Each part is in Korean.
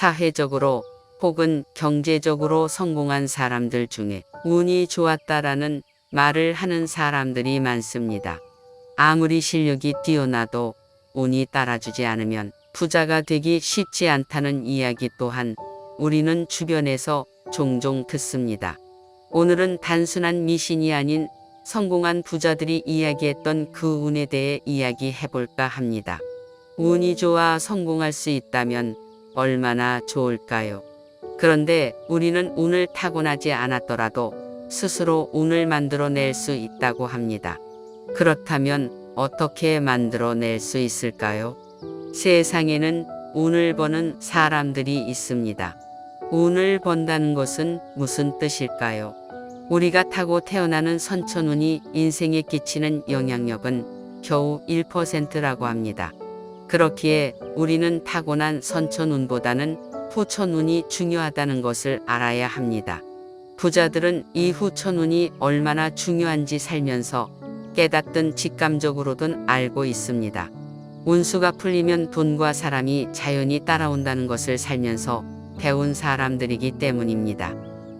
사회적으로 혹은 경제적으로 성공한 사람들 중에 운이 좋았다라는 말을 하는 사람들이 많습니다. 아무리 실력이 뛰어나도 운이 따라주지 않으면 부자가 되기 쉽지 않다는 이야기 또한 우리는 주변에서 종종 듣습니다. 오늘은 단순한 미신이 아닌 성공한 부자들이 이야기했던 그 운에 대해 이야기해 볼까 합니다. 운이 좋아 성공할 수 있다면 얼마나 좋을까요? 그런데 우리는 운을 타고나지 않았더라도 스스로 운을 만들어낼 수 있다고 합니다. 그렇다면 어떻게 만들어낼 수 있을까요? 세상에는 운을 버는 사람들이 있습니다. 운을 번다는 것은 무슨 뜻일까요? 우리가 타고 태어나는 선천운이 인생에 끼치는 영향력은 겨우 1%라고 합니다. 그렇기에 우리는 타고난 선천운보다는 후천운이 중요하다는 것을 알아야 합니다. 부자들은 이 후천운이 얼마나 중요한지 살면서 깨닫든 직감적으로든 알고 있습니다. 운수가 풀리면 돈과 사람이 자연히 따라온다는 것을 살면서 배운 사람들이기 때문입니다.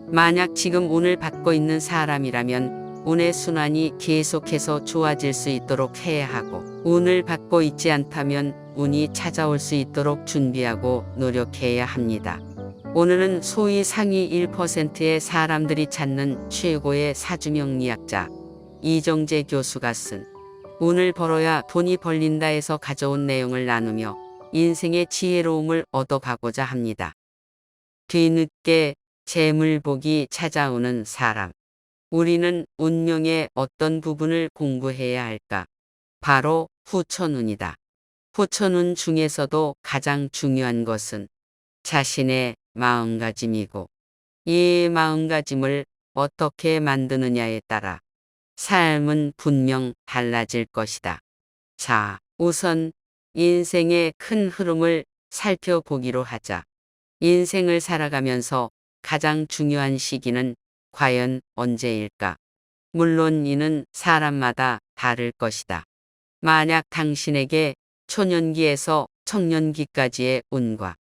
만약 지금 운을 받고 있는 사람이라면 운의 순환이 계속해서 좋아질 수 있도록 해야 하고, 운을 받고 있지 않다면 운이 찾아올 수 있도록 준비하고 노력해야 합니다. 오늘은 소위 상위 1%의 사람들이 찾는 최고의 사주명리학자 이정재 교수가 쓴 운을 벌어야 돈이 벌린다에서 가져온 내용을 나누며 인생의 지혜로움을 얻어가고자 합니다. 뒤늦게 재물복이 찾아오는 사람. 우리는 운명의 어떤 부분을 공부해야 할까? 바로 후천운이다. 후천운 중에서도 가장 중요한 것은 자신의 마음가짐이고, 이 마음가짐을 어떻게 만드느냐에 따라 삶은 분명 달라질 것이다. 자, 우선 인생의 큰 흐름을 살펴보기로 하자. 인생을 살아가면서 가장 중요한 시기는 과연 언제일까? 물론 이는 사람마다 다를 것이다. 만약 당신에게 초년기에서 청년기까지의 운과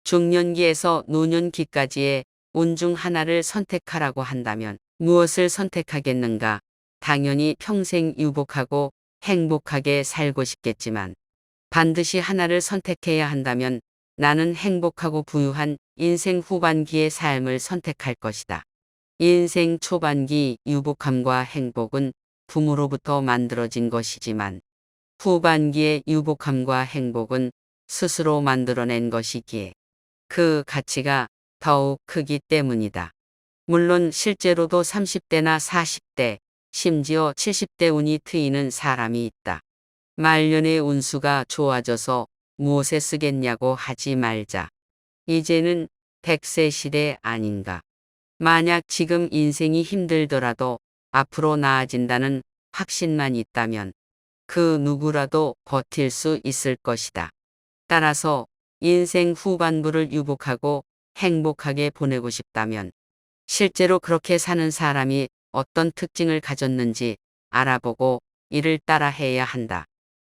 중년기에서 노년기까지의 운 중 하나를 선택하라고 한다면 무엇을 선택하겠는가? 당연히 평생 유복하고 행복하게 살고 싶겠지만 반드시 하나를 선택해야 한다면 나는 행복하고 부유한 인생 후반기의 삶을 선택할 것이다. 인생 초반기 유복함과 행복은 부모로부터 만들어진 것이지만 후반기의 유복함과 행복은 스스로 만들어낸 것이기에 그 가치가 더욱 크기 때문이다. 물론 실제로도 30대나 40대, 심지어 70대 운이 트이는 사람이 있다. 말년의 운수가 좋아져서 무엇에 쓰겠냐고 하지 말자. 이제는 100세 시대 아닌가. 만약 지금 인생이 힘들더라도 앞으로 나아진다는 확신만 있다면 그 누구라도 버틸 수 있을 것이다. 따라서 인생 후반부를 유복하고 행복하게 보내고 싶다면 실제로 그렇게 사는 사람이 어떤 특징을 가졌는지 알아보고 이를 따라 해야 한다.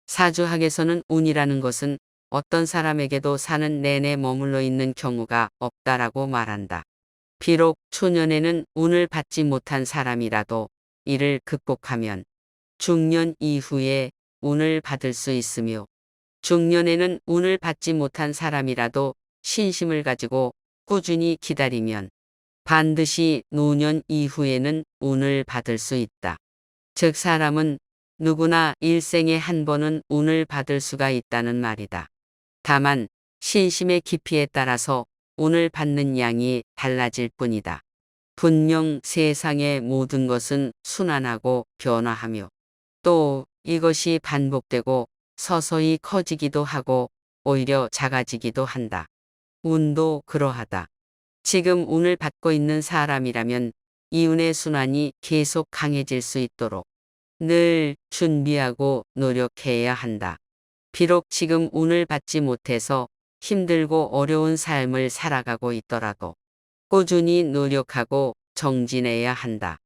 사주학에서는 운이라는 것은 어떤 사람에게도 사는 내내 머물러 있는 경우가 없다라고 말한다. 비록 초년에는 운을 받지 못한 사람이라도 이를 극복하면 중년 이후에 운을 받을 수 있으며, 중년에는 운을 받지 못한 사람이라도 신심을 가지고 꾸준히 기다리면 반드시 노년 이후에는 운을 받을 수 있다. 즉 사람은 누구나 일생에 한 번은 운을 받을 수가 있다는 말이다. 다만 신심의 깊이에 따라서 운을 받는 양이 달라질 뿐이다. 분명 세상의 모든 것은 순환하고 변화하며 또 이것이 반복되고 서서히 커지기도 하고 오히려 작아지기도 한다. 운도 그러하다. 지금 운을 받고 있는 사람이라면 이 운의 순환이 계속 강해질 수 있도록 늘 준비하고 노력해야 한다. 비록 지금 운을 받지 못해서 힘들고 어려운 삶을 살아가고 있더라도 꾸준히 노력하고 정진해야 한다.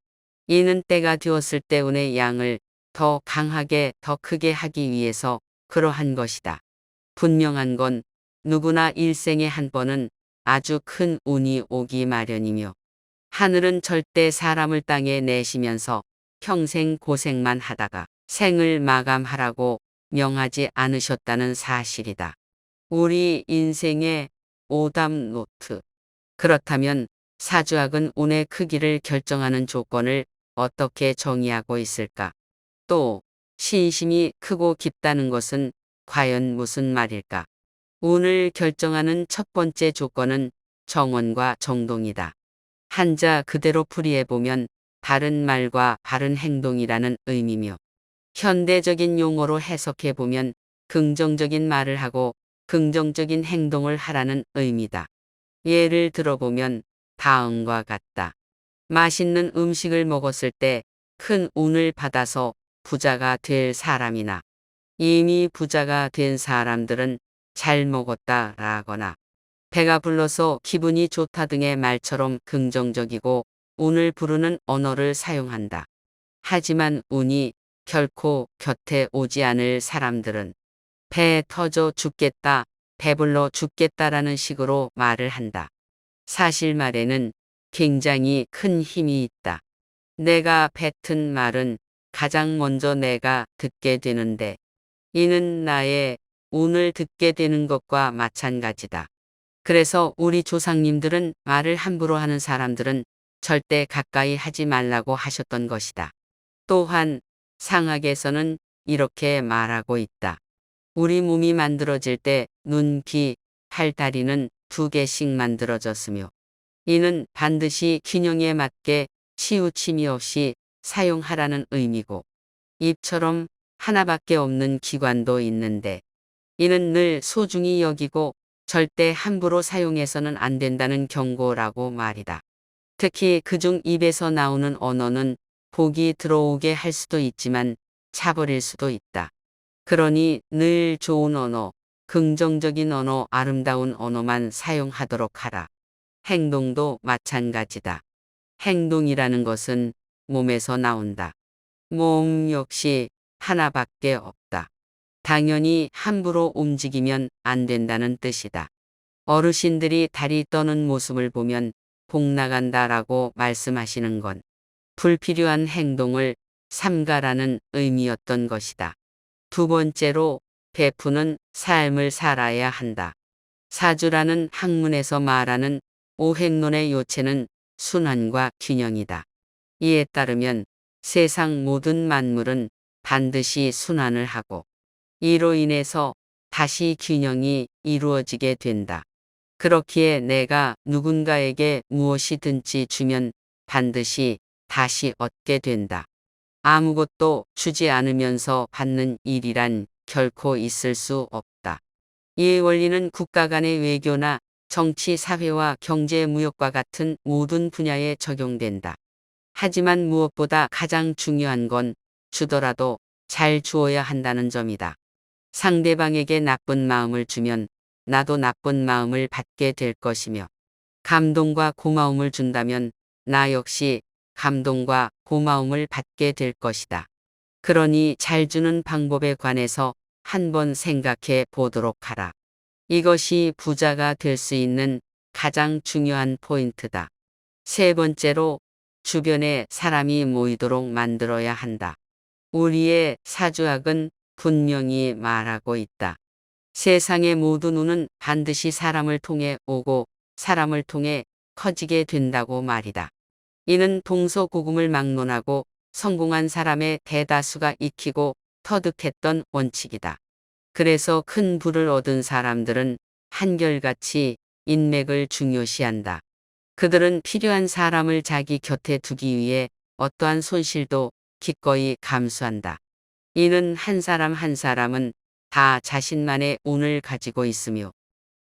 이는 때가 되었을 때 운의 양을 더 강하게 더 크게 하기 위해서 그러한 것이다. 분명한 건 누구나 일생에 한 번은 아주 큰 운이 오기 마련이며 하늘은 절대 사람을 땅에 내시면서 평생 고생만 하다가 생을 마감하라고 명하지 않으셨다는 사실이다. 우리 인생의 오답 노트. 그렇다면 사주학은 운의 크기를 결정하는 조건을 어떻게 정의하고 있을까? 또 신심이 크고 깊다는 것은 과연 무슨 말일까? 운을 결정하는 첫 번째 조건은 정원과 정동이다. 한자 그대로 풀이해보면 바른 말과 바른 행동이라는 의미며 현대적인 용어로 해석해보면 긍정적인 말을 하고 긍정적인 행동을 하라는 의미다. 예를 들어보면 다음과 같다. 맛있는 음식을 먹었을 때 큰 운을 받아서 부자가 될 사람이나 이미 부자가 된 사람들은 잘 먹었다라거나 배가 불러서 기분이 좋다 등의 말처럼 긍정적이고 운을 부르는 언어를 사용한다. 하지만 운이 결코 곁에 오지 않을 사람들은 배 터져 죽겠다, 배불러 죽겠다라는 식으로 말을 한다. 사실 말에는 굉장히 큰 힘이 있다. 내가 뱉은 말은 가장 먼저 내가 듣게 되는데 이는 나의 운을 듣게 되는 것과 마찬가지다. 그래서 우리 조상님들은 말을 함부로 하는 사람들은 절대 가까이 하지 말라고 하셨던 것이다. 또한 상학에서는 이렇게 말하고 있다. 우리 몸이 만들어질 때 눈, 귀, 팔, 다리는 2개씩 만들어졌으며 이는 반드시 균형에 맞게 치우침이 없이 사용하라는 의미고 입처럼 하나밖에 없는 기관도 있는데 이는 늘 소중히 여기고 절대 함부로 사용해서는 안 된다는 경고라고 말이다. 특히 그중 입에서 나오는 언어는 복이 들어오게 할 수도 있지만 차버릴 수도 있다. 그러니 늘 좋은 언어, 긍정적인 언어, 아름다운 언어만 사용하도록 하라. 행동도 마찬가지다. 행동이라는 것은 몸에서 나온다. 몸 역시 하나밖에 없다. 당연히 함부로 움직이면 안 된다는 뜻이다. 어르신들이 다리 떠는 모습을 보면 복 나간다라고 말씀하시는 건 불필요한 행동을 삼가라는 의미였던 것이다. 두 번째로 베푸는 삶을 살아야 한다. 사주라는 학문에서 말하는 오행론의 요체는 순환과 균형이다. 이에 따르면 세상 모든 만물은 반드시 순환을 하고 이로 인해서 다시 균형이 이루어지게 된다. 그렇기에 내가 누군가에게 무엇이든지 주면 반드시 다시 얻게 된다. 아무것도 주지 않으면서 받는 일이란 결코 있을 수 없다. 이 원리는 국가 간의 외교나 정치, 사회와 경제, 무역과 같은 모든 분야에 적용된다. 하지만 무엇보다 가장 중요한 건 주더라도 잘 주어야 한다는 점이다. 상대방에게 나쁜 마음을 주면 나도 나쁜 마음을 받게 될 것이며 감동과 고마움을 준다면 나 역시 감동과 고마움을 받게 될 것이다. 그러니 잘 주는 방법에 관해서 한번 생각해 보도록 하라. 이것이 부자가 될 수 있는 가장 중요한 포인트다. 세 번째로 주변에 사람이 모이도록 만들어야 한다. 우리의 사주학은 분명히 말하고 있다. 세상의 모든 운은 반드시 사람을 통해 오고 사람을 통해 커지게 된다고 말이다. 이는 동서고금을 막론하고 성공한 사람의 대다수가 익히고 터득했던 원칙이다. 그래서 큰 부를 얻은 사람들은 한결같이 인맥을 중요시한다. 그들은 필요한 사람을 자기 곁에 두기 위해 어떠한 손실도 기꺼이 감수한다. 이는 한 사람 한 사람은 다 자신만의 운을 가지고 있으며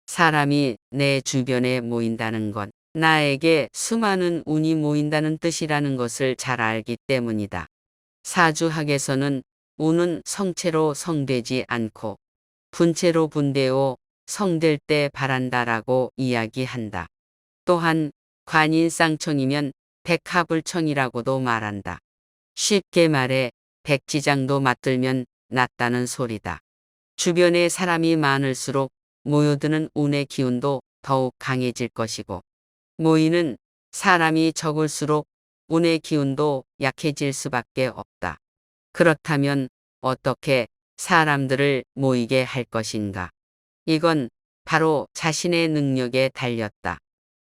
사람이 내 주변에 모인다는 건 나에게 수많은 운이 모인다는 뜻이라는 것을 잘 알기 때문이다. 사주학에서는 운은 성체로 성되지 않고 분체로 분되어 성될 때 바란다라고 이야기한다. 또한 관인쌍청이면 백합을청이라고도 말한다. 쉽게 말해 백지장도 맞들면 낫다는 소리다. 주변에 사람이 많을수록 모여드는 운의 기운도 더욱 강해질 것이고, 모이는 사람이 적을수록 운의 기운도 약해질 수밖에 없다. 그렇다면 어떻게 사람들을 모이게 할 것인가? 이건 바로 자신의 능력에 달렸다.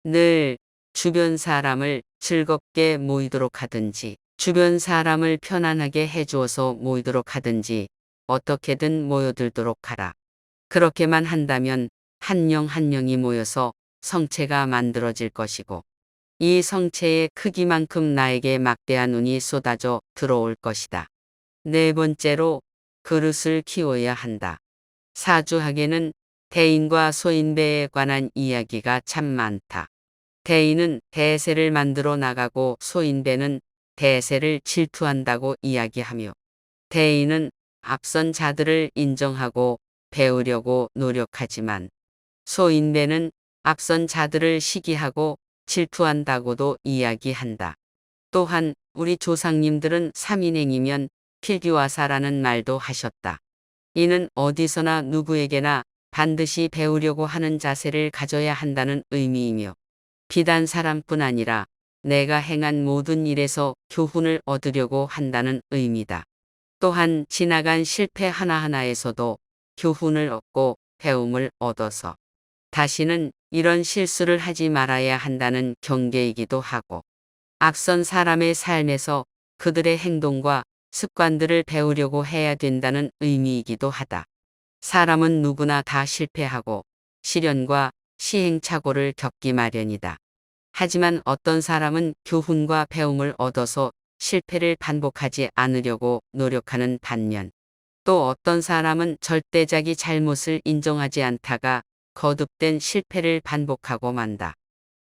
늘 주변 사람을 즐겁게 모이도록 하든지, 주변 사람을 편안하게 해주어서 모이도록 하든지, 어떻게든 모여들도록 하라. 그렇게만 한다면 한 영 한 영이 모여서 성체가 만들어질 것이고, 이 성체의 크기만큼 나에게 막대한 운이 쏟아져 들어올 것이다. 네 번째로, 그릇을 키워야 한다. 사주학에는 대인과 소인배에 관한 이야기가 참 많다. 대인은 대세를 만들어 나가고 소인배는 대세를 질투한다고 이야기하며, 대인은 앞선 자들을 인정하고 배우려고 노력하지만, 소인배는 앞선 자들을 시기하고 질투한다고도 이야기한다. 또한 우리 조상님들은 삼인행이면 필기와사라는 말도 하셨다. 이는 어디서나 누구에게나 반드시 배우려고 하는 자세를 가져야 한다는 의미이며, 비단 사람뿐 아니라 내가 행한 모든 일에서 교훈을 얻으려고 한다는 의미다. 또한 지나간 실패 하나하나에서도 교훈을 얻고 배움을 얻어서 다시는 이런 실수를 하지 말아야 한다는 경계이기도 하고, 앞선 사람의 삶에서 그들의 행동과 습관들을 배우려고 해야 된다는 의미이기도 하다. 사람은 누구나 다 실패하고 시련과 시행착오를 겪기 마련이다. 하지만 어떤 사람은 교훈과 배움을 얻어서 실패를 반복하지 않으려고 노력하는 반면, 또 어떤 사람은 절대 자기 잘못을 인정하지 않다가 거듭된 실패를 반복하고 만다.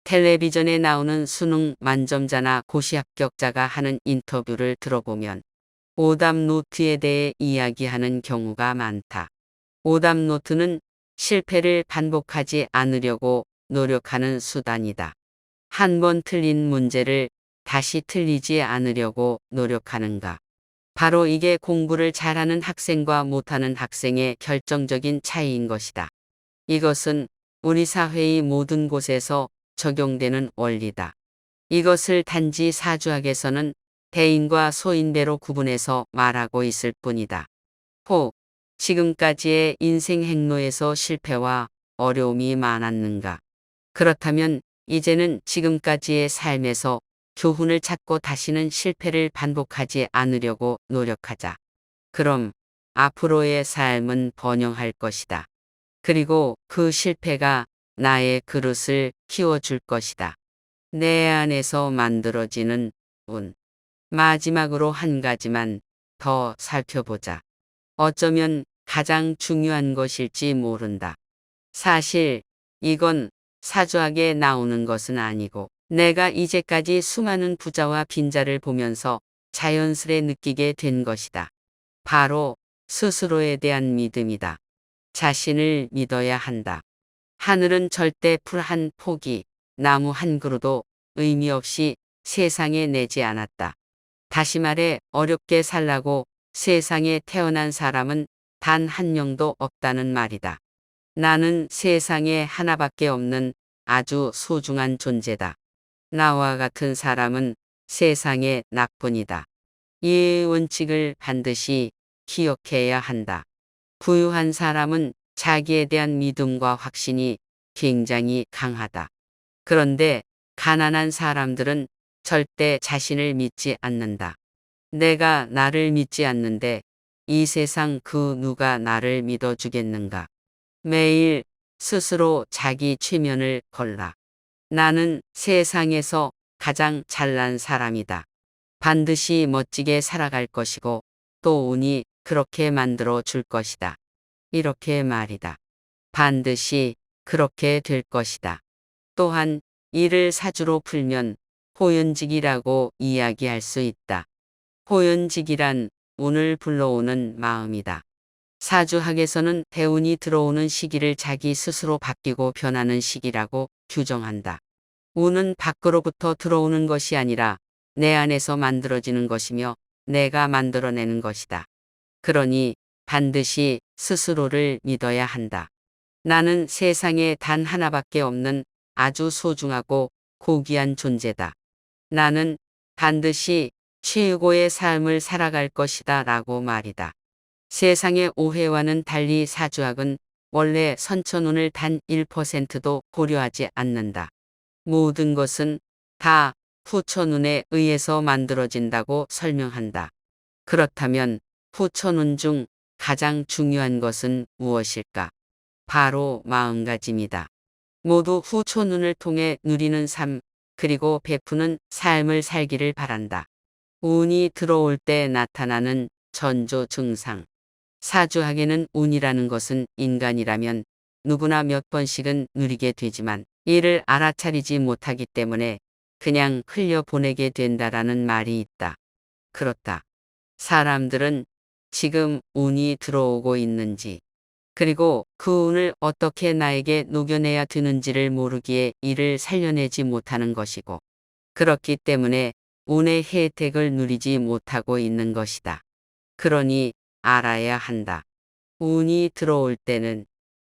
텔레비전에 나오는 수능 만점자나 고시 합격자가 하는 인터뷰를 들어보면 오답 노트에 대해 이야기하는 경우가 많다. 오답 노트는 실패를 반복하지 않으려고 노력하는 수단이다. 한 번 틀린 문제를 다시 틀리지 않으려고 노력하는가. 바로 이게 공부를 잘하는 학생과 못하는 학생의 결정적인 차이인 것이다. 이것은 우리 사회의 모든 곳에서 적용되는 원리다. 이것을 단지 사주학에서는 대인과 소인배로 구분해서 말하고 있을 뿐이다. 혹 지금까지의 인생 행로에서 실패와 어려움이 많았는가? 그렇다면 이제는 지금까지의 삶에서 교훈을 찾고 다시는 실패를 반복하지 않으려고 노력하자. 그럼 앞으로의 삶은 번영할 것이다. 그리고 그 실패가 나의 그릇을 키워줄 것이다. 내 안에서 만들어지는 운. 마지막으로 한 가지만 더 살펴보자. 어쩌면 가장 중요한 것일지 모른다. 사실 이건 사주학에 나오는 것은 아니고, 내가 이제까지 수많은 부자와 빈자를 보면서 자연스레 느끼게 된 것이다. 바로 스스로에 대한 믿음이다. 자신을 믿어야 한다. 하늘은 절대 풀 한 포기, 나무 한 그루도 의미 없이 세상에 내지 않았다. 다시 말해 어렵게 살라고 세상에 태어난 사람은 단 한 명도 없다는 말이다. 나는 세상에 하나밖에 없는 아주 소중한 존재다. 나와 같은 사람은 세상에 나뿐이다. 이 원칙을 반드시 기억해야 한다. 부유한 사람은 자기에 대한 믿음과 확신이 굉장히 강하다. 그런데 가난한 사람들은 절대 자신을 믿지 않는다. 내가 나를 믿지 않는데 이 세상 그 누가 나를 믿어주겠는가? 매일 스스로 자기 최면을 걸라. 나는 세상에서 가장 잘난 사람이다. 반드시 멋지게 살아갈 것이고 또 운이 그렇게 만들어 줄 것이다. 이렇게 말이다. 반드시 그렇게 될 것이다. 또한 이를 사주로 풀면 호연직이라고 이야기할 수 있다. 호연직이란 운을 불러오는 마음이다. 사주학에서는 대운이 들어오는 시기를 자기 스스로 바뀌고 변하는 시기라고 규정한다. 운은 밖으로부터 들어오는 것이 아니라 내 안에서 만들어지는 것이며 내가 만들어내는 것이다. 그러니 반드시 스스로를 믿어야 한다. 나는 세상에 단 하나밖에 없는 아주 소중하고 고귀한 존재다. 나는 반드시 최고의 삶을 살아갈 것이다 라고 말이다. 세상의 오해와는 달리 사주학은 원래 선천운을 단 1%도 고려하지 않는다. 모든 것은 다 후천운에 의해서 만들어진다고 설명한다. 그렇다면 후천운 중 가장 중요한 것은 무엇일까? 바로 마음가짐이다. 모두 후천운을 통해 누리는 삶, 그리고 베푸는 삶을 살기를 바란다. 운이 들어올 때 나타나는 전조 증상. 사주학에는 운이라는 것은 인간이라면 누구나 몇 번씩은 누리게 되지만 이를 알아차리지 못하기 때문에 그냥 흘려보내게 된다라는 말이 있다. 그렇다. 사람들은 지금 운이 들어오고 있는지, 그리고 그 운을 어떻게 나에게 녹여내야 되는지를 모르기에 이를 살려내지 못하는 것이고, 그렇기 때문에 운의 혜택을 누리지 못하고 있는 것이다. 그러니 알아야 한다. 운이 들어올 때는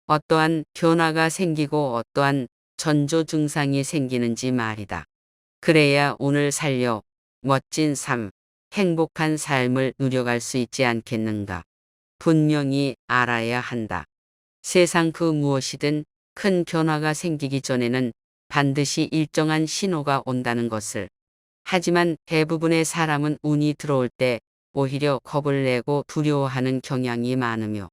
어떠한 변화가 생기고 어떠한 전조 증상이 생기는지 말이다. 그래야 운을 살려 멋진 삶, 행복한 삶을 누려갈 수 있지 않겠는가. 분명히 알아야 한다. 세상 그 무엇이든 큰 변화가 생기기 전에는 반드시 일정한 신호가 온다는 것을. 하지만 대부분의 사람은 운이 들어올 때 오히려 겁을 내고 두려워하는 경향이 많으며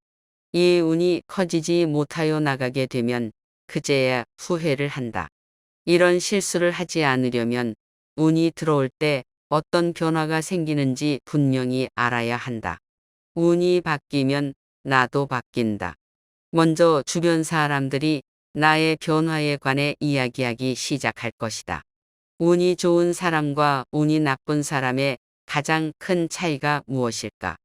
이 운이 커지지 못하여 나가게 되면 그제야 후회를 한다. 이런 실수를 하지 않으려면 운이 들어올 때 어떤 변화가 생기는지 분명히 알아야 한다. 운이 바뀌면 나도 바뀐다. 먼저 주변 사람들이 나의 변화에 관해 이야기하기 시작할 것이다. 운이 좋은 사람과 운이 나쁜 사람의 가장 큰 차이가 무엇일까?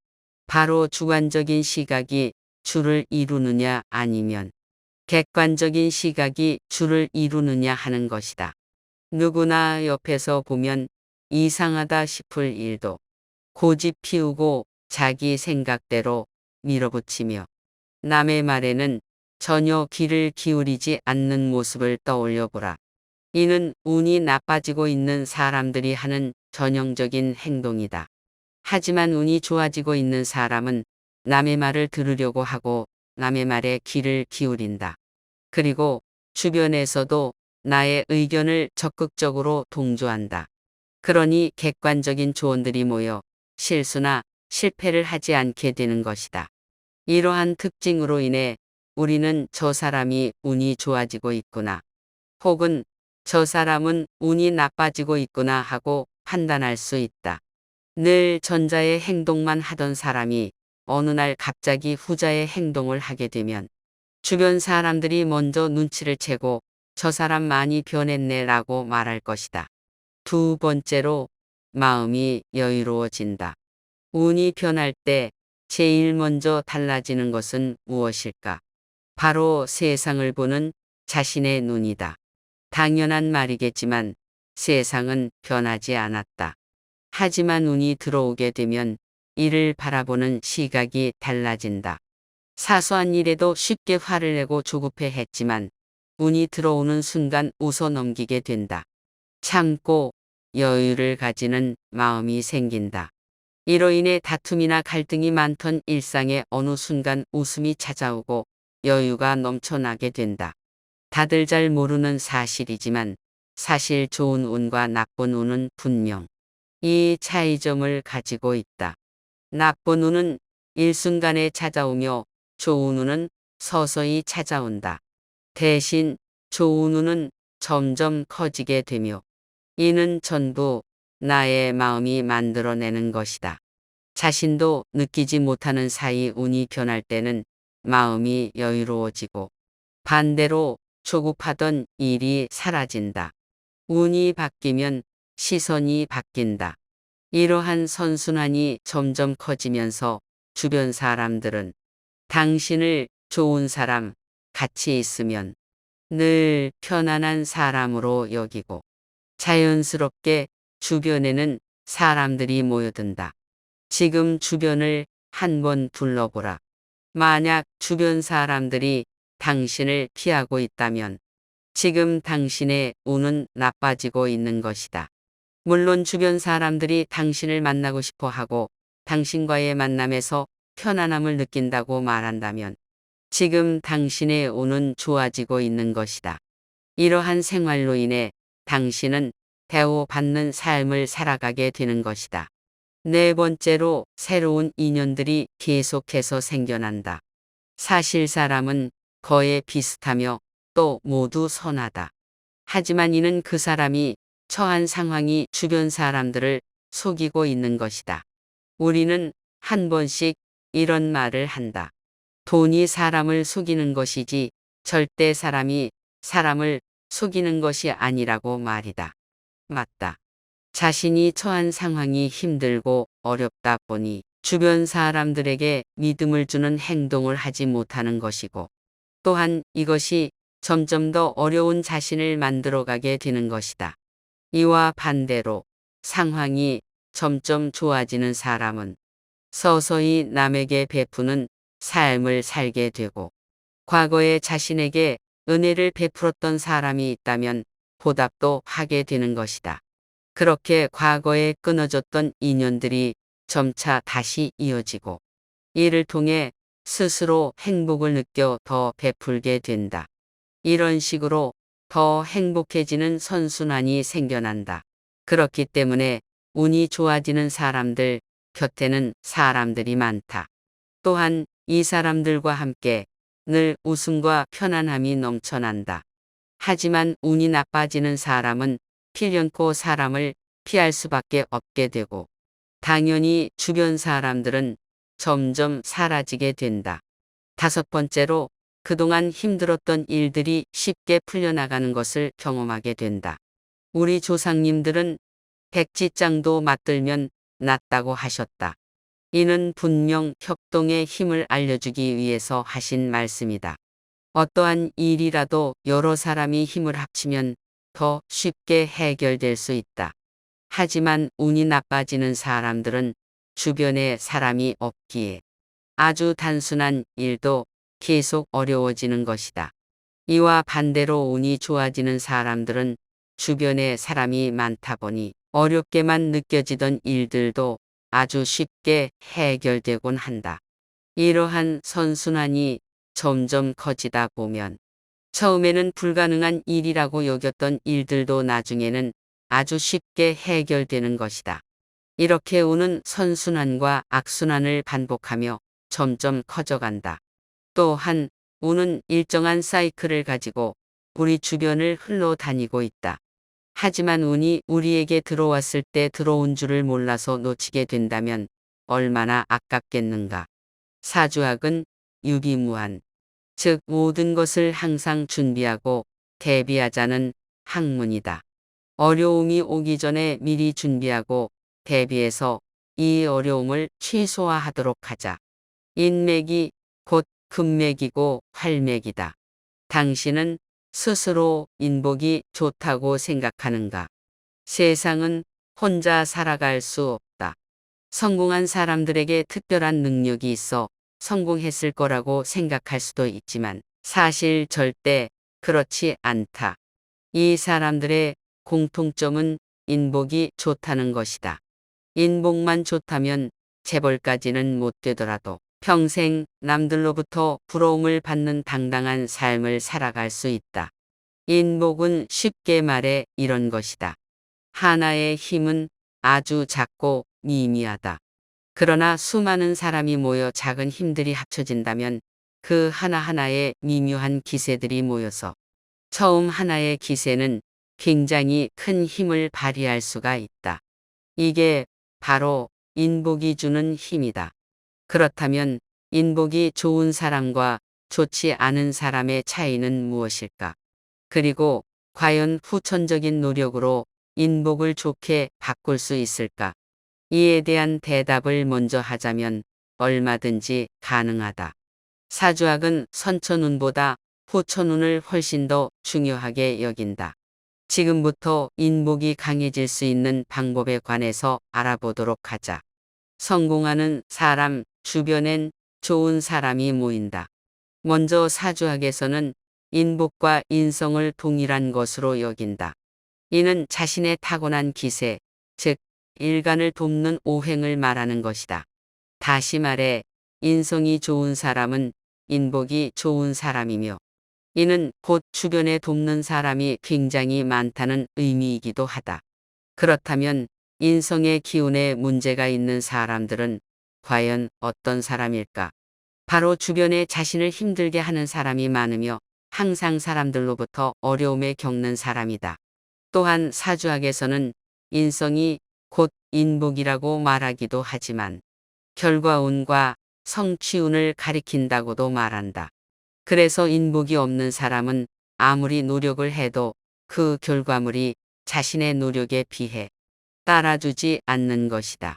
바로 주관적인 시각이 주를 이루느냐 아니면 객관적인 시각이 주를 이루느냐 하는 것이다. 누구나 옆에서 보면 이상하다 싶을 일도 고집 피우고 자기 생각대로 밀어붙이며 남의 말에는 전혀 귀를 기울이지 않는 모습을 떠올려 보라. 이는 운이 나빠지고 있는 사람들이 하는 전형적인 행동이다. 하지만 운이 좋아지고 있는 사람은 남의 말을 들으려고 하고 남의 말에 귀를 기울인다. 그리고 주변에서도 나의 의견을 적극적으로 동조한다. 그러니 객관적인 조언들이 모여 실수나 실패를 하지 않게 되는 것이다. 이러한 특징으로 인해 우리는 저 사람이 운이 좋아지고 있구나, 혹은 저 사람은 운이 나빠지고 있구나 하고 판단할 수 있다. 늘 전자의 행동만 하던 사람이 어느 날 갑자기 후자의 행동을 하게 되면 주변 사람들이 먼저 눈치를 채고 저 사람 많이 변했네 라고 말할 것이다. 두 번째로, 마음이 여유로워진다. 운이 변할 때 제일 먼저 달라지는 것은 무엇일까? 바로 세상을 보는 자신의 눈이다. 당연한 말이겠지만 세상은 변하지 않았다. 하지만 운이 들어오게 되면 이를 바라보는 시각이 달라진다. 사소한 일에도 쉽게 화를 내고 조급해 했지만 운이 들어오는 순간 웃어 넘기게 된다. 참고 여유를 가지는 마음이 생긴다. 이로 인해 다툼이나 갈등이 많던 일상에 어느 순간 웃음이 찾아오고 여유가 넘쳐나게 된다. 다들 잘 모르는 사실이지만 사실 좋은 운과 나쁜 운은 분명 이 차이점을 가지고 있다. 나쁜 운은 일순간에 찾아오며 좋은 운은 서서히 찾아온다. 대신 좋은 운은 점점 커지게 되며 이는 전부 나의 마음이 만들어내는 것이다. 자신도 느끼지 못하는 사이 운이 변할 때는 마음이 여유로워지고 반대로 조급하던 일이 사라진다. 운이 바뀌면 시선이 바뀐다. 이러한 선순환이 점점 커지면서 주변 사람들은 당신을 좋은 사람, 같이 있으면 늘 편안한 사람으로 여기고 자연스럽게 주변에는 사람들이 모여든다. 지금 주변을 한번 둘러보라. 만약 주변 사람들이 당신을 피하고 있다면 지금 당신의 운은 나빠지고 있는 것이다. 물론 주변 사람들이 당신을 만나고 싶어 하고 당신과의 만남에서 편안함을 느낀다고 말한다면 지금 당신의 운은 좋아지고 있는 것이다. 이러한 생활로 인해 당신은 대우받는 삶을 살아가게 되는 것이다. 네 번째로 새로운 인연들이 계속해서 생겨난다. 사실 사람은 거의 비슷하며 또 모두 선하다. 하지만 이는 그 사람이 처한 상황이 주변 사람들을 속이고 있는 것이다. 우리는 한 번씩 이런 말을 한다. 돈이 사람을 속이는 것이지 절대 사람이 사람을 속이는 것이 아니라고 말이다. 맞다. 자신이 처한 상황이 힘들고 어렵다 보니 주변 사람들에게 믿음을 주는 행동을 하지 못하는 것이고 또한 이것이 점점 더 어려운 자신을 만들어가게 되는 것이다. 이와 반대로 상황이 점점 좋아지는 사람은 서서히 남에게 베푸는 삶을 살게 되고 과거에 자신에게 은혜를 베풀었던 사람이 있다면 보답도 하게 되는 것이다. 그렇게 과거에 끊어졌던 인연들이 점차 다시 이어지고 이를 통해 스스로 행복을 느껴 더 베풀게 된다. 이런 식으로 더 행복해지는 선순환이 생겨난다. 그렇기 때문에 운이 좋아지는 사람들 곁에는 사람들이 많다. 또한 이 사람들과 함께 늘 웃음과 편안함이 넘쳐난다. 하지만 운이 나빠지는 사람은 필연코 사람을 피할 수밖에 없게 되고 당연히 주변 사람들은 점점 사라지게 된다. 다섯 번째로 그동안 힘들었던 일들이 쉽게 풀려나가는 것을 경험하게 된다. 우리 조상님들은 백지장도 맞들면 낫다고 하셨다. 이는 분명 협동의 힘을 알려주기 위해서 하신 말씀이다. 어떠한 일이라도 여러 사람이 힘을 합치면 더 쉽게 해결될 수 있다. 하지만 운이 나빠지는 사람들은 주변에 사람이 없기에 아주 단순한 일도 계속 어려워지는 것이다. 이와 반대로 운이 좋아지는 사람들은 주변에 사람이 많다 보니 어렵게만 느껴지던 일들도 아주 쉽게 해결되곤 한다. 이러한 선순환이 점점 커지다 보면 처음에는 불가능한 일이라고 여겼던 일들도 나중에는 아주 쉽게 해결되는 것이다. 이렇게 운은 선순환과 악순환을 반복하며 점점 커져간다. 또한 운은 일정한 사이클을 가지고 우리 주변을 흘러다니고 있다. 하지만 운이 우리에게 들어왔을 때 들어온 줄을 몰라서 놓치게 된다면 얼마나 아깝겠는가. 사주학은 유비무한, 즉 모든 것을 항상 준비하고 대비하자는 학문이다. 어려움이 오기 전에 미리 준비하고 대비해서 이 어려움을 최소화하도록 하자. 인맥이 곧 금맥이고 활맥이다. 당신은 스스로 인복이 좋다고 생각하는가? 세상은 혼자 살아갈 수 없다. 성공한 사람들에게 특별한 능력이 있어 성공했을 거라고 생각할 수도 있지만 사실 절대 그렇지 않다. 이 사람들의 공통점은 인복이 좋다는 것이다. 인복만 좋다면 재벌까지는 못 되더라도 평생 남들로부터 부러움을 받는 당당한 삶을 살아갈 수 있다. 인복은 쉽게 말해 이런 것이다. 하나의 힘은 아주 작고 미미하다. 그러나 수많은 사람이 모여 작은 힘들이 합쳐진다면 그 하나하나의 미묘한 기세들이 모여서 처음 하나의 기세는 굉장히 큰 힘을 발휘할 수가 있다. 이게 바로 인복이 주는 힘이다. 그렇다면 인복이 좋은 사람과 좋지 않은 사람의 차이는 무엇일까? 그리고 과연 후천적인 노력으로 인복을 좋게 바꿀 수 있을까? 이에 대한 대답을 먼저 하자면 얼마든지 가능하다. 사주학은 선천운보다 후천운을 훨씬 더 중요하게 여긴다. 지금부터 인복이 강해질 수 있는 방법에 관해서 알아보도록 하자. 성공하는 사람 주변엔 좋은 사람이 모인다. 먼저 사주학에서는 인복과 인성을 동일한 것으로 여긴다. 이는 자신의 타고난 기세, 즉 일간을 돕는 오행을 말하는 것이다. 다시 말해 인성이 좋은 사람은 인복이 좋은 사람이며 이는 곧 주변에 돕는 사람이 굉장히 많다는 의미이기도 하다. 그렇다면 인성의 기운에 문제가 있는 사람들은 과연 어떤 사람일까? 바로 주변에 자신을 힘들게 하는 사람이 많으며 항상 사람들로부터 어려움에 겪는 사람이다. 또한 사주학에서는 인성이 곧 인복이라고 말하기도 하지만 결과운과 성취운을 가리킨다고도 말한다. 그래서 인복이 없는 사람은 아무리 노력을 해도 그 결과물이 자신의 노력에 비해 따라주지 않는 것이다.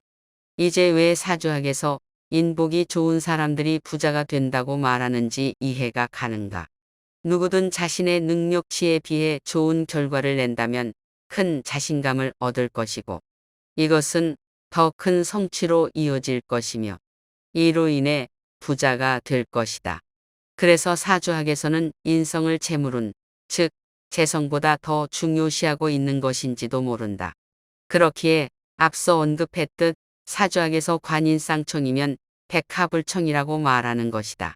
이제 왜 사주학에서 인복이 좋은 사람들이 부자가 된다고 말하는지 이해가 가는가? 누구든 자신의 능력치에 비해 좋은 결과를 낸다면 큰 자신감을 얻을 것이고 이것은 더 큰 성취로 이어질 것이며 이로 인해 부자가 될 것이다. 그래서 사주학에서는 인성을 재물운, 즉 재성보다 더 중요시하고 있는 것인지도 모른다. 그렇기에 앞서 언급했듯 사주학에서 관인쌍청이면 백합을청이라고 말하는 것이다.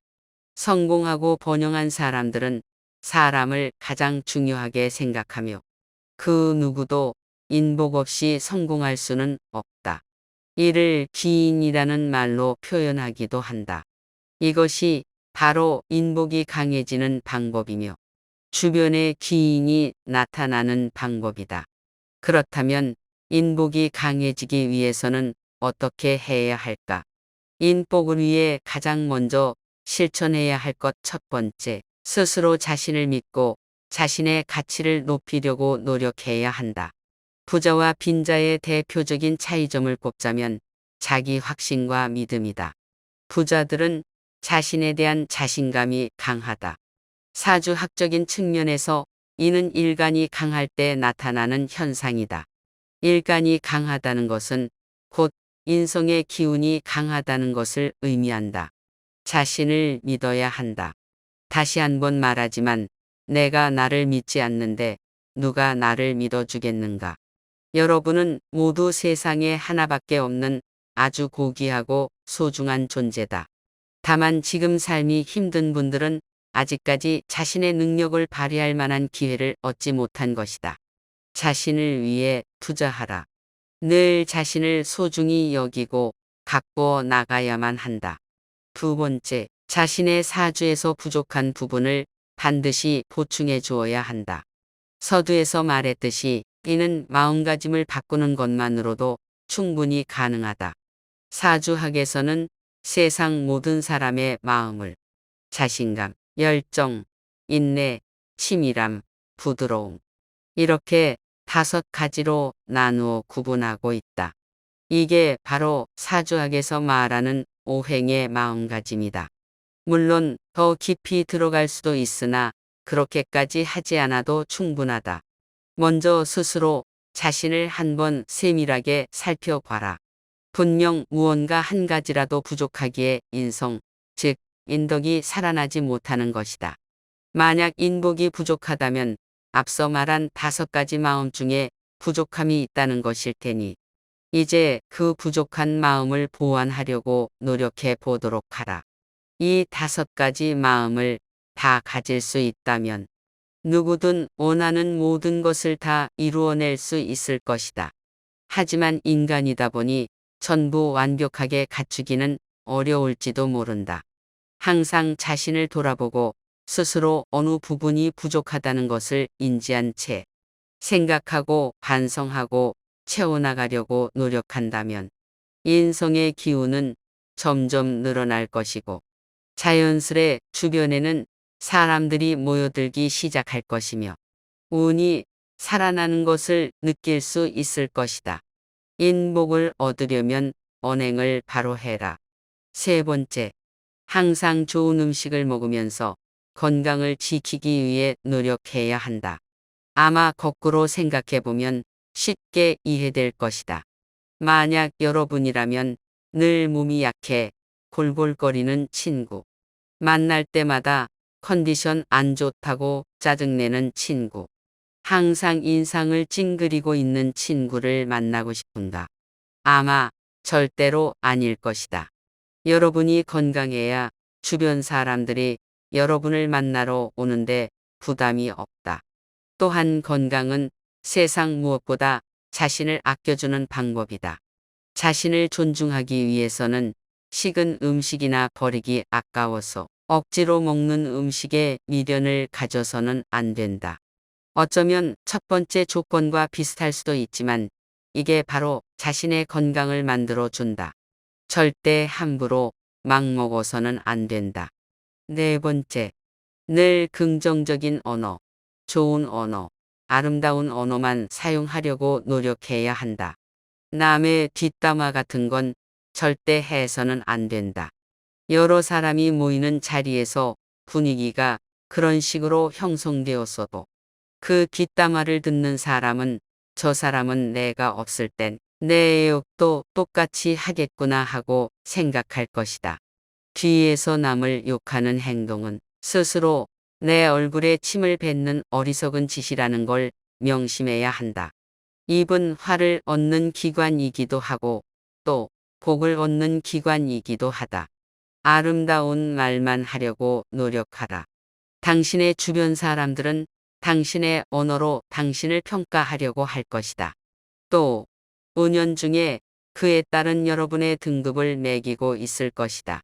성공하고 번영한 사람들은 사람을 가장 중요하게 생각하며 그 누구도 인복 없이 성공할 수는 없다. 이를 기인이라는 말로 표현하기도 한다. 이것이 바로 인복이 강해지는 방법이며 주변에 기인이 나타나는 방법이다. 그렇다면 인복이 강해지기 위해서는 어떻게 해야 할까? 인복을 위해 가장 먼저 실천해야 할 것 첫 번째, 스스로 자신을 믿고 자신의 가치를 높이려고 노력해야 한다. 부자와 빈자의 대표적인 차이점을 꼽자면 자기 확신과 믿음이다. 부자들은 자신에 대한 자신감이 강하다. 사주학적인 측면에서 이는 일간이 강할 때 나타나는 현상이다. 일간이 강하다는 것은 곧 인성의 기운이 강하다는 것을 의미한다. 자신을 믿어야 한다. 다시 한번 말하지만 내가 나를 믿지 않는데 누가 나를 믿어주겠는가? 여러분은 모두 세상에 하나밖에 없는 아주 고귀하고 소중한 존재다. 다만 지금 삶이 힘든 분들은 아직까지 자신의 능력을 발휘할 만한 기회를 얻지 못한 것이다. 자신을 위해 투자하라. 늘 자신을 소중히 여기고 가꾸어 나가야만 한다. 두 번째, 자신의 사주에서 부족한 부분을 반드시 보충해 주어야 한다. 서두에서 말했듯이 이는 마음가짐을 바꾸는 것만으로도 충분히 가능하다. 사주학에서는 세상 모든 사람의 마음을 자신감, 열정, 인내, 치밀함, 부드러움 이렇게 5가지로 나누어 구분하고 있다. 이게 바로 사주학에서 말하는 오행의 마음가짐이다. 물론 더 깊이 들어갈 수도 있으나 그렇게까지 하지 않아도 충분하다. 먼저 스스로 자신을 한번 세밀하게 살펴봐라. 분명 무언가 한 가지라도 부족하기에 인성, 즉 인덕이 살아나지 못하는 것이다. 만약 인복이 부족하다면 앞서 말한 5가지 마음 중에 부족함이 있다는 것일 테니 이제 그 부족한 마음을 보완하려고 노력해 보도록 하라. 이 5가지 마음을 다 가질 수 있다면 누구든 원하는 모든 것을 다 이루어낼 수 있을 것이다. 하지만 인간이다 보니 전부 완벽하게 갖추기는 어려울지도 모른다. 항상 자신을 돌아보고 스스로 어느 부분이 부족하다는 것을 인지한 채 생각하고 반성하고 채워나가려고 노력한다면 인성의 기운은 점점 늘어날 것이고 자연스레 주변에는 사람들이 모여들기 시작할 것이며 운이 살아나는 것을 느낄 수 있을 것이다. 인복을 얻으려면 언행을 바로 해라. 세 번째, 항상 좋은 음식을 먹으면서 건강을 지키기 위해 노력해야 한다. 아마 거꾸로 생각해보면 쉽게 이해될 것이다. 만약 여러분이라면 늘 몸이 약해 골골거리는 친구, 만날 때마다 컨디션 안 좋다고 짜증내는 친구. 항상 인상을 찡그리고 있는 친구를 만나고 싶은가? 아마 절대로 아닐 것이다. 여러분이 건강해야 주변 사람들이 여러분을 만나러 오는데 부담이 없다. 또한 건강은 세상 무엇보다 자신을 아껴주는 방법이다. 자신을 존중하기 위해서는 식은 음식이나 버리기 아까워서 억지로 먹는 음식에 미련을 가져서는 안 된다. 어쩌면 첫 번째 조건과 비슷할 수도 있지만 이게 바로 자신의 건강을 만들어 준다. 절대 함부로 막 먹어서는 안 된다. 네 번째, 늘 긍정적인 언어, 좋은 언어, 아름다운 언어만 사용하려고 노력해야 한다. 남의 뒷담화 같은 건 절대 해서는 안 된다. 여러 사람이 모이는 자리에서 분위기가 그런 식으로 형성되었어도 그 뒷담화를 듣는 사람은 저 사람은 내가 없을 땐 내 욕도 똑같이 하겠구나 하고 생각할 것이다. 뒤에서 남을 욕하는 행동은 스스로 내 얼굴에 침을 뱉는 어리석은 짓이라는 걸 명심해야 한다. 입은 화를 얻는 기관이기도 하고 또 복을 얻는 기관이기도 하다. 아름다운 말만 하려고 노력하라. 당신의 주변 사람들은 당신의 언어로 당신을 평가하려고 할 것이다. 또 은연중에 그에 따른 여러분의 등급을 매기고 있을 것이다.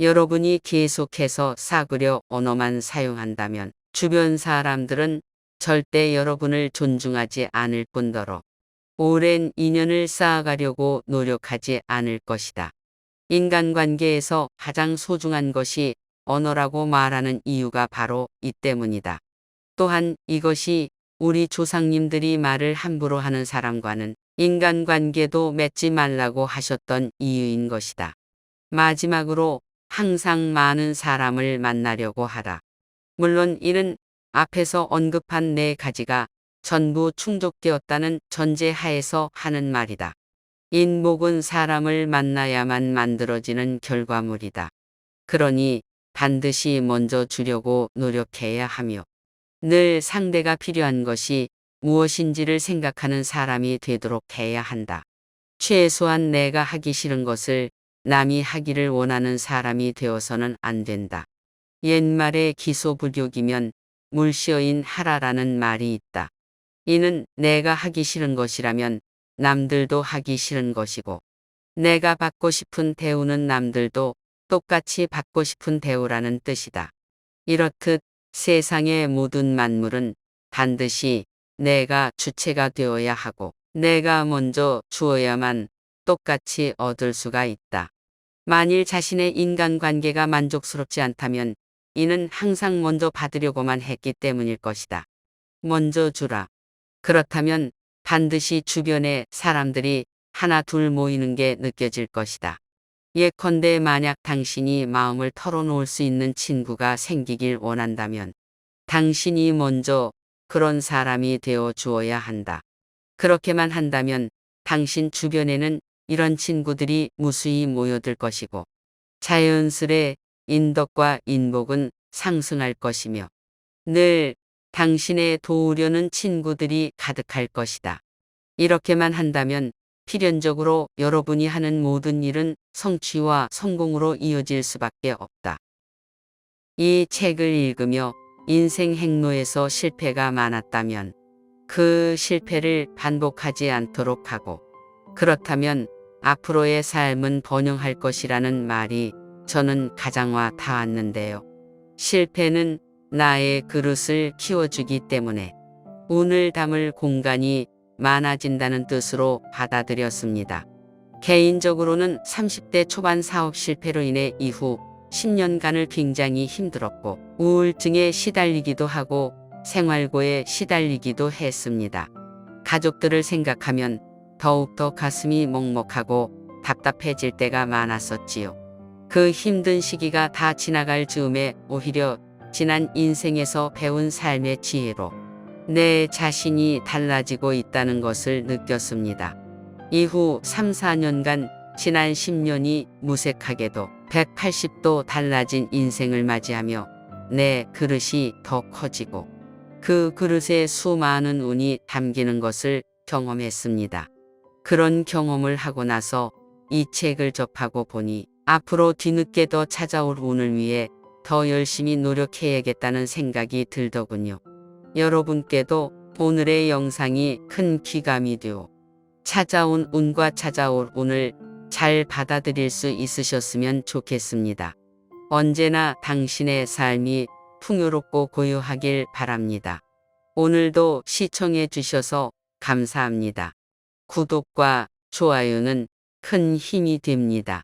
여러분이 계속해서 싸구려 언어만 사용한다면 주변 사람들은 절대 여러분을 존중하지 않을 뿐더러 오랜 인연을 쌓아가려고 노력하지 않을 것이다. 인간관계에서 가장 소중한 것이 언어라고 말하는 이유가 바로 이 때문이다. 또한 이것이 우리 조상님들이 말을 함부로 하는 사람과는 인간관계도 맺지 말라고 하셨던 이유인 것이다. 마지막으로 항상 많은 사람을 만나려고 하라. 물론 이는 앞에서 언급한 네 가지가 전부 충족되었다는 전제 하에서 하는 말이다. 인복은 사람을 만나야만 만들어지는 결과물이다. 그러니 반드시 먼저 주려고 노력해야 하며 늘 상대가 필요한 것이 무엇인지를 생각하는 사람이 되도록 해야 한다. 최소한 내가 하기 싫은 것을 남이 하기를 원하는 사람이 되어서는 안 된다. 옛말에 기소불격이면 물시어인 하라라는 말이 있다. 이는 내가 하기 싫은 것이라면 남들도 하기 싫은 것이고 내가 받고 싶은 대우는 남들도 똑같이 받고 싶은 대우라는 뜻이다. 이렇듯 세상의 모든 만물은 반드시 내가 주체가 되어야 하고 내가 먼저 주어야만 똑같이 얻을 수가 있다. 만일 자신의 인간관계가 만족스럽지 않다면 이는 항상 먼저 받으려고만 했기 때문일 것이다. 먼저 주라. 그렇다면 반드시 주변에 사람들이 하나 둘 모이는 게 느껴질 것이다. 예컨대 만약 당신이 마음을 털어놓을 수 있는 친구가 생기길 원한다면 당신이 먼저 그런 사람이 되어 주어야 한다. 그렇게만 한다면 당신 주변에는 이런 친구들이 무수히 모여들 것이고 자연스레 인덕과 인복은 상승할 것이며 늘 당신의 도우려는 친구들이 가득할 것이다. 이렇게만 한다면 필연적으로 여러분이 하는 모든 일은 성취와 성공으로 이어질 수밖에 없다. 이 책을 읽으며 인생 행로에서 실패가 많았다면 그 실패를 반복하지 않도록 하고 그렇다면 앞으로의 삶은 번영할 것이라는 말이 저는 가장 와 닿았는데요. 실패는 나의 그릇을 키워주기 때문에 운을 담을 공간이 많아진다는 뜻으로 받아들였습니다. 개인적으로는 30대 초반 사업 실패로 인해 이후 10년간을 굉장히 힘들었고 우울증에 시달리기도 하고 생활고에 시달리기도 했습니다. 가족들을 생각하면 더욱더 가슴이 먹먹하고 답답해질 때가 많았었지요. 그 힘든 시기가 다 지나갈 즈음에 오히려 지난 인생에서 배운 삶의 지혜로 내 자신이 달라지고 있다는 것을 느꼈습니다. 이후 3, 4년간 지난 10년이 무색하게도 180도 달라진 인생을 맞이하며 내 그릇이 더 커지고 그 그릇에 수많은 운이 담기는 것을 경험했습니다. 그런 경험을 하고 나서 이 책을 접하고 보니 앞으로 뒤늦게 더 찾아올 운을 위해 더 열심히 노력해야겠다는 생각이 들더군요. 여러분께도 오늘의 영상이 큰 귀감이 되어 찾아온 운과 찾아올 운을 잘 받아들일 수 있으셨으면 좋겠습니다. 언제나 당신의 삶이 풍요롭고 고요하길 바랍니다. 오늘도 시청해 주셔서 감사합니다. 구독과 좋아요는 큰 힘이 됩니다.